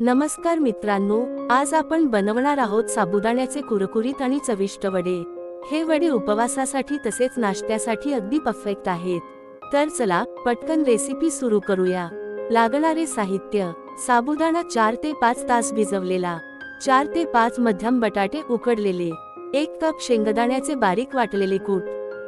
नमस्कार मित्रांनो, आज आपण बनवणार आहोत साबुदाण्याचे कुरकुरीत आणि चविष्ट वडे। हे वडे उपवासासाठी तसेच नाश्त्यासाठी अगदी परफेक्ट आहेत। तर चला पटकन रेसिपी सुरू करूया। लागणारे साहित्य: साबुदाणा 4 ते 5 तास भिजवलेला, 4 ते 5 मध्यम बटाटे उकडलेले, 1 कप शेंगदाण्याचे बारीक वाटलेले कूट,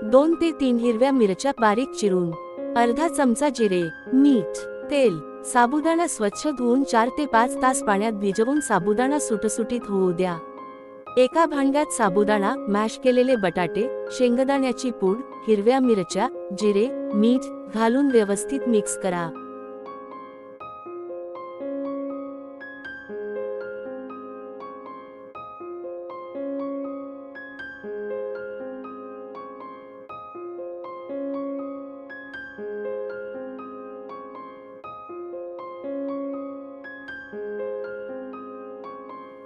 2 ते 3 हिरव्या मिरच्या बारीक चिरून, अर्धा चमचा जिरे, मीठ, तेल। साबुदाणा स्वच्छ धुवून 4 ते 5 तास पाण्यात भिजवून साबुदाणा सुटसुटीत होऊ द्या। एका भांड्यात साबुदाणा, मॅश केलेले बटाटे, शेंगदाण्याची पूड, हिरव्या मिरच्या, जिरे, मीठ घालून व्यवस्थित मिक्स करा।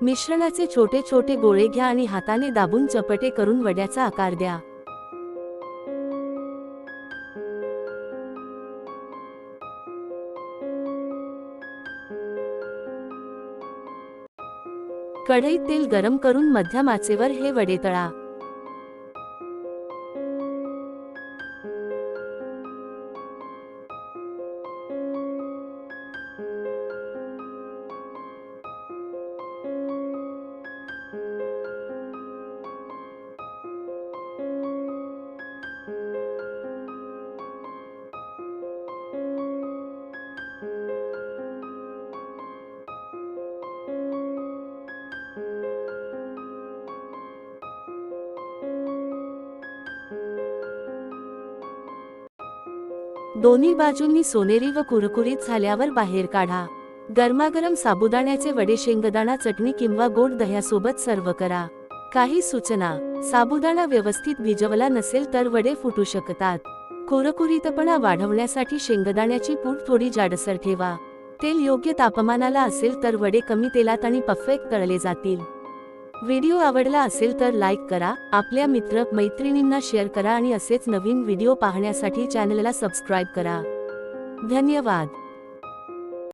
मिश्रणाचे छोटे छोटे गोळे घ्या आणि हाताने दाबून चपटे करून वड्याचा आकार द्या। कढईत तेल गरम करून मध्यम आचेवर हे वडे तळा। दोन्ही बाजूंनी सोनेरी व कुरकुरीत झाल्यावर बाहेर काढा। गरमागरम साबुदाण्याचे वडे शेंगदाणा चटणी किंवा गोड दह्यासोबत सर्व्ह करा। काही सूचना: साबुदाणा व्यवस्थित भिजवला नसेल तर वडे फुटू शकतात। कुरकुरीतपणा वाढवण्यासाठी शेंगदाण्याची पूड थोडी जाडसर ठेवा। तेल योग्य तापमानाला असेल तर वडे कमी तेलात आणि परफेक्ट तळले जातील। व्हिडिओ आवडला असेल तर लाईक करा, आपल्या मित्र मैत्रिणींना शेअर करा आणि असेच नवीन व्हिडिओ पाहण्यासाठी चॅनलला सबस्क्राइब करा। धन्यवाद।